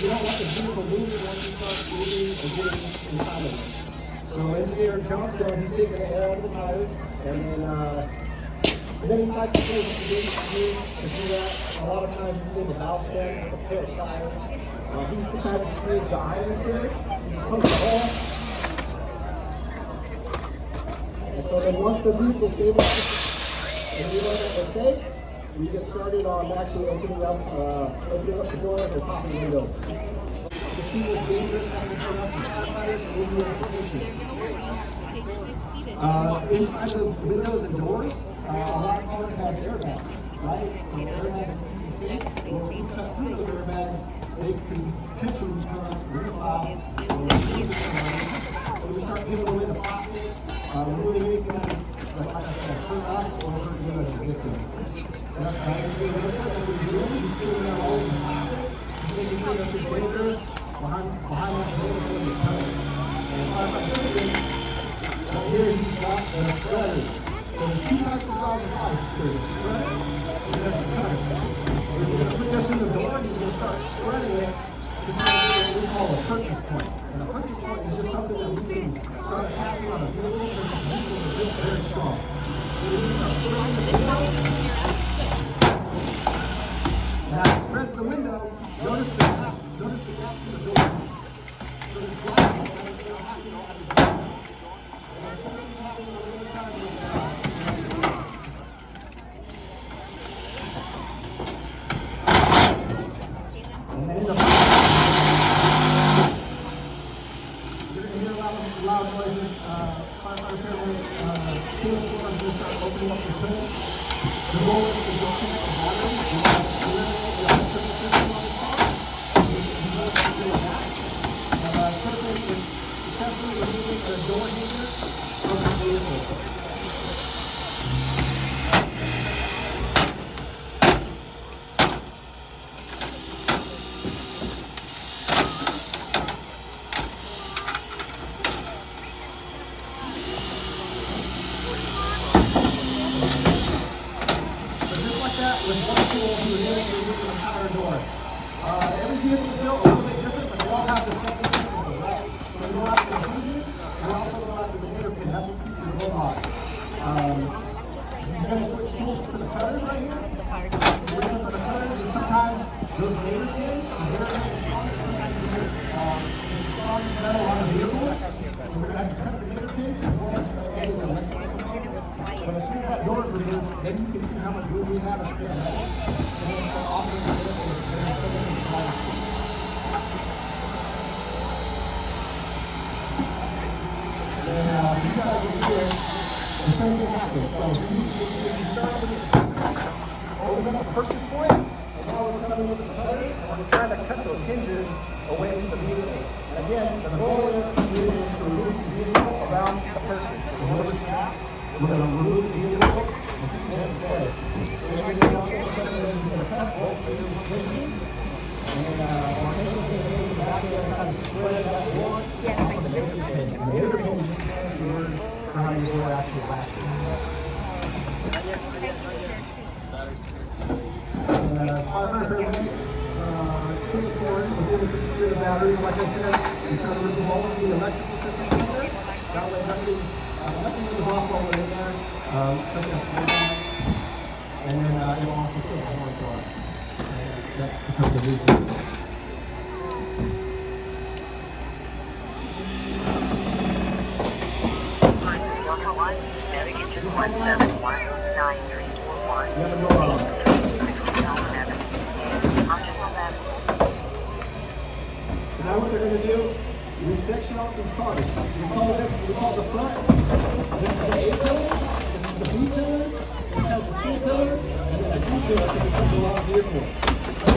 you don't want the vehicle moving once you start moving and getting inside of it. So engineer Johnstone, he's taking the air out of the tires, and then many types of things you can do to do that. A lot of times we use a valve stem with a pair of pliers. He's decided to use the irons here. He's just poking a hole. And so then once the vehicle stabilizes and we know that we're safe, we get started on actually opening up the doors or popping windows. To see what's dangerous having for us as firefighters and maybe installation. Inside those windows and doors, a lot of cars have airbags, right? So airbags keep you safe. When we cut through those airbags, they can potentially become really loud or so we start peeling away the plastic, removing anything that, like I said, hurt us or hurt you as a victim. So that's what he's doing. He's peeling out all the plastic. He's making sure that there's dangerous behind that door before you cut it. And here he's got the spreaders. So there's two types of jaws of life. There's a spreader and there's a cutter. We're going to put this in the door and he's going to start spreading it to what we call a purchase point. And a purchase point is just something that we can start attacking on a vehicle because this vehicle is built very strong. So we're going to start spreading this window. And as it spreads the window, notice the gaps in the door. So there's gaps. And then in the you're going to hear a lot of loud noises. Firefighter Caleb Ford is going to start opening up this hood. The goal is to disconnect the battery. We want to eliminate the electrical system on this car. He's going to do that. Turpin is successfully removing the door hinges from the vehicle. With one tool, he was able to remove the entire door. Every vehicle is built a little bit different, but they all have the same principle, right? So you go after the hinges, and also go after the motor pin. That's what keeps your door locked. He's going to switch tools to the cutters right here. The reason for the cutters is sometimes those motor pins, sometimes there's the strongest metal on the vehicle. So we're going to have to cut the motor pin as well as any of the electrical components. But as soon as that door is removed, then you can see how much room we have to spare metal. And then start offering the vehicle and sending it to the And then you got over here, the same thing happens. So you start with this, open up a purchase point, and now we're coming with the cutter, and we're trying to cut those hinges away from the vehicle. And again, the goal is to remove the vehicle around the person. So notice that. We're going to remove the vehicle and keep it in place. So engineer Johnson is going to cut both of these hinges. And our trainer's going to go in the back there and try to spread that door off of the motor pin. And the motor pin is just a word for how your door actually latches. Firefighter Caleb Ford was able to secure the batteries. Like I said, we try to remove all of the electrical systems from this. That way nothing goes off while we're in there, such as airbags, and then it will also kill the horn for us. That becomes a reason. You have a door on. So now what they're going to do, we section off these cars. We call the front. This is the A pillar. This is the B pillar. This has the C pillar. And then the D pillar because it's such a long vehicle. So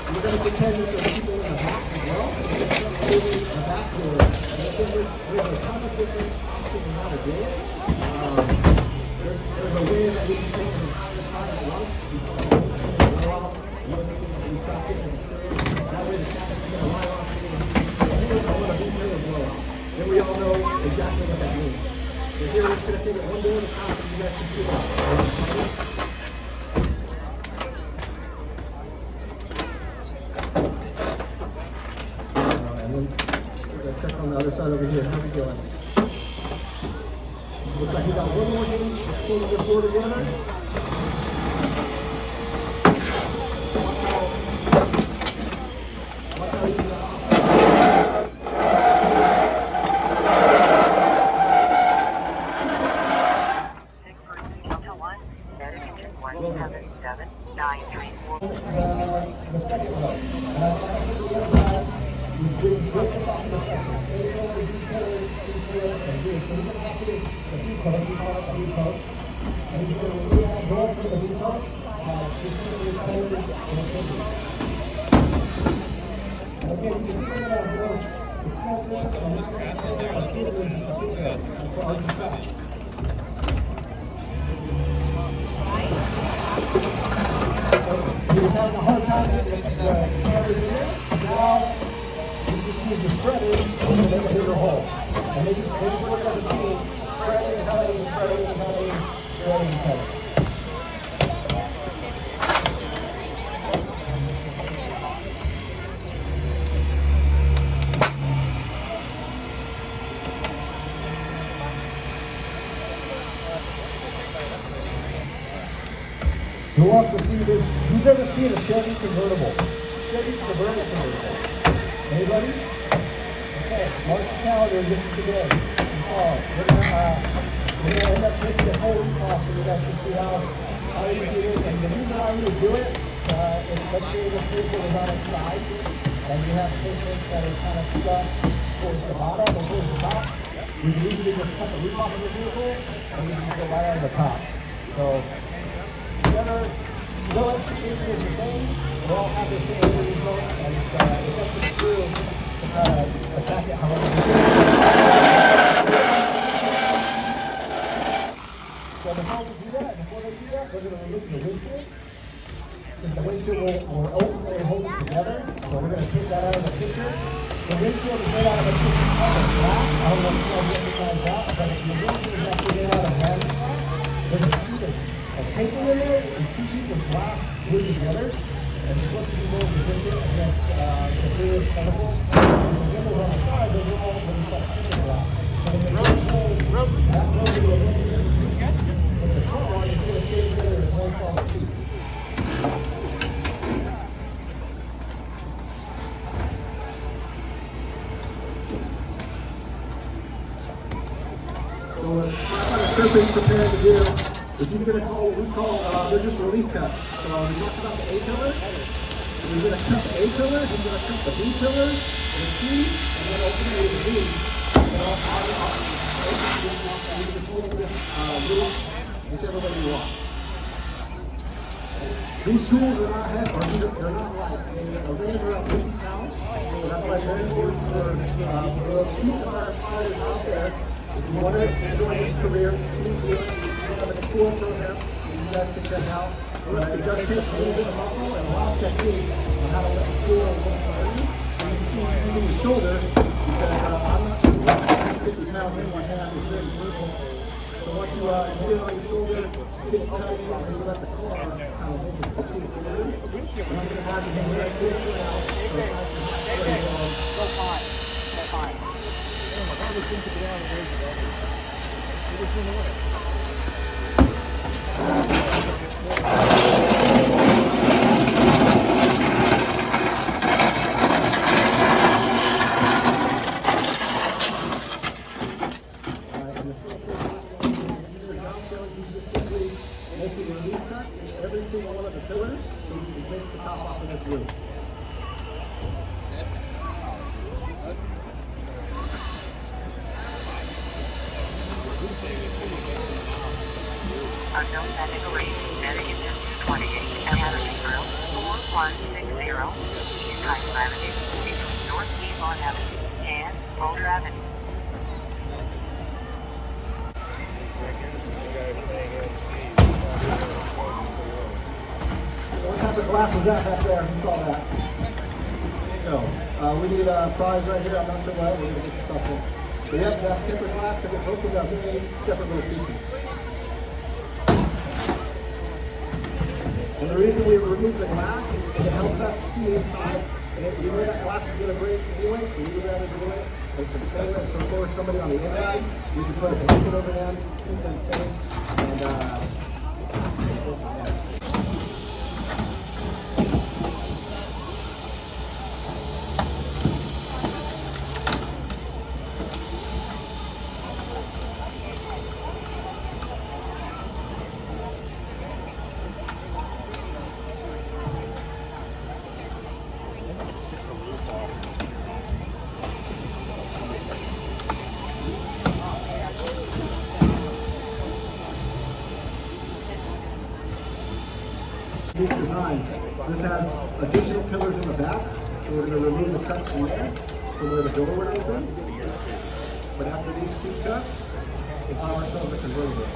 we're going to pretend that there's people in the back as well. Maybe the back door. And there's a ton of different options on how to do it. There's a way that we can take an entire side at once. One of the things that we practice as a crew, that way the captain can rely on saying, I want to be here or blow out. Then we all know exactly what that means. But here we're just going to take it one door at a time so you guys can see it. one more hinge, pulling this door together. Watch how easy that is. The second row. And I think the other side, we break this off into sections. A pillar, B pillar, C pillar, and D. So we just have to do the B post, we call it the B post. And he's going to go for the B post, just put your pillars and hinges. And again, you can think of it as the most expensive and necessary scissors you can think of for arts and crafts. He was having a hard time getting the cameras in there. Now, we just use the spreader to make a bigger hole. And they just work as a team, spreading, cutting, spreading, cutting, spreading, cutting. Who wants to see this? Who's ever seen a Chevy convertible? Chevy Suburban convertible. Anybody? Okay, mark the calendar. This is the day. We're gonna end up taking this whole week off so you guys can see how easy it is. And the reason why we would do it, let's say this vehicle is on its side, and you have patients that are kind of stuck towards the bottom or towards the top. We can easily just cut the roof off of this vehicle, and we can go right on the top. So. No extrication is the same. We all have the same result, and it's up to the crew to kind of attack it however they do. So before they do that, we're going to remove the windshield. Because the windshield will ultimately hold it together. So we're going to take that out of the picture. The windshield is made out of a different type of glass. I don't know if you guys recognize that, but the windshield is actually made out of laminate glass. There's a sheet of paper in there and two sheets of glass glued together, and it's supposed to be more resistant against severe chemicals. And the windows on the side, those are all what we call tinted glass. So when the road pulls, that goes into a million different pieces. But the front one is going to stay together as one solid piece. So what Tripping's prepared to do, this is going to call what we call, they're just relief cuts. So we talked about the A pillar. So he's going to cut the A pillar, he's going to cut the B pillar, the C, and then ultimately the D. And you can just hold this roof, whichever way you want. These tools are not heavy, or they're not light. They range around 50 pounds. So that's why it's very important for those future firefighters out there. If you want to join this career, please do it. We have a tour program that you guys can check out. It does take a little bit of muscle and a lot of technique on how to let the tool and what to do. And you can see he's using his shoulder because I'm not sure what 50 pounds in my hand is very brutal. So once you get it on your shoulder, get it cutting, and you let the car kind of hold the tool for you. And I'm going to have you hang right here in the house. So nice and straight along. So fine. So fine. I was going to get out of the way. It just went away. And the second job stone, he's just simply making relief cuts in every single one of the pillars so you can take the top off of this roof. Unknown medical rate, Medicaid 28, and Avenue 4160, United Avenue, between North Piedmont Avenue and Boulder Avenue. What type of glass was that back there? Who saw that? There you go. We need a prize right here. I'm not sure what. We're going to get this up there. So yep, that's separate glass because it broke into 8 separate little pieces. And the reason we remove the glass, it helps us see inside. And we know that glass is going to break anyway, so we would rather do it So if there was somebody on the inside, you can put a blanket over them, keep them safe, and go from there. This design, this has additional pillars in the back, so we're going to remove the cuts from there, from where the door would open. But after these two cuts, we'll allow ourselves a convertible.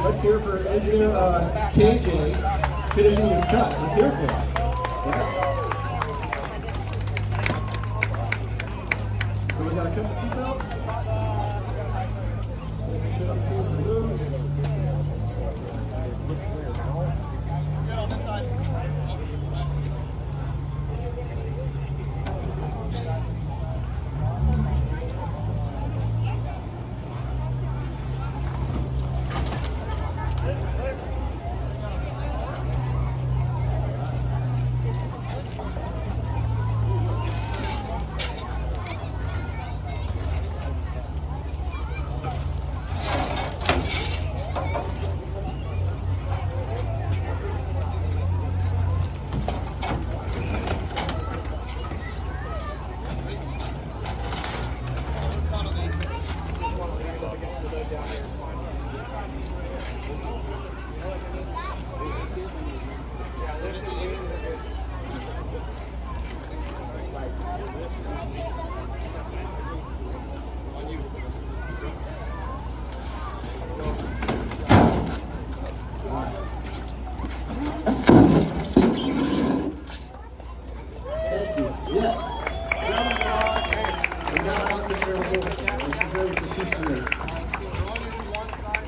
Let's hear for engineer KJ finishing this cut. Let's hear for it. Yeah. So we gotta cut the seatbelts.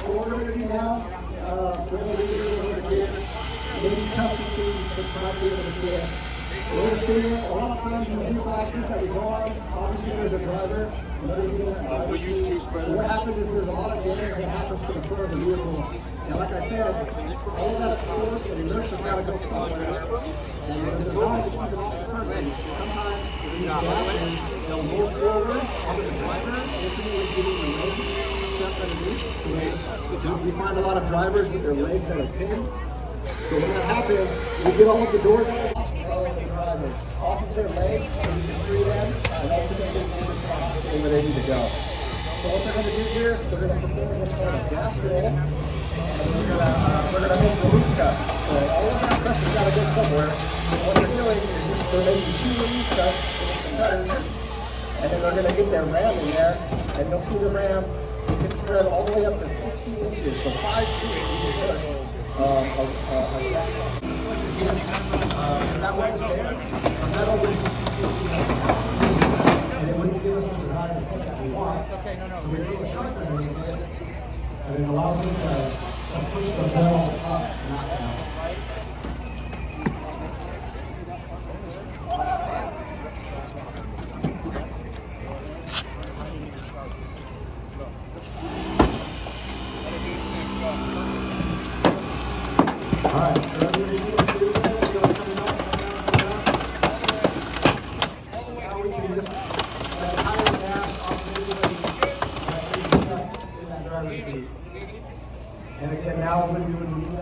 So what we're going to do now, for those of you who are here, maybe it's tough to see, but you might be able to see it. We're going to see it a lot of times in the vehicle accidents that we go on. Obviously, there's a driver. What happens is there's a lot of damage that happens to the front of the vehicle. And like I said, all of that force and inertia's got to go somewhere. And it's designed to keep it off the person. Sometimes these actions, they'll move forward onto the driver, ultimately getting the legs stuck underneath. So we find a lot of drivers with their legs that are pinned. So when that happens, we get all of the doors off of the driver, off of their legs, so we can free them and ultimately move across to where they need to go. So what they're going to do here is they're going to perform what's called a dash roll, and we're going to make relief cuts. So all of that pressure's got to go somewhere. So what they're doing is just they're making 2 relief cuts with the cutters, and then they're going to get their ram in there, and you'll see the ram. It can spread all the way up to 60 inches, so 5 feet you can push. If that wasn't there, the metal would just continue and it wouldn't give us the desired effect that we want. So we put a sharp underneath it, and it allows us to push the metal up, not down. Alright, so everybody see what's doing there? It's going coming up, Now we can lift that tire dash off the in that driver's seat. And again, now is when you would remove that.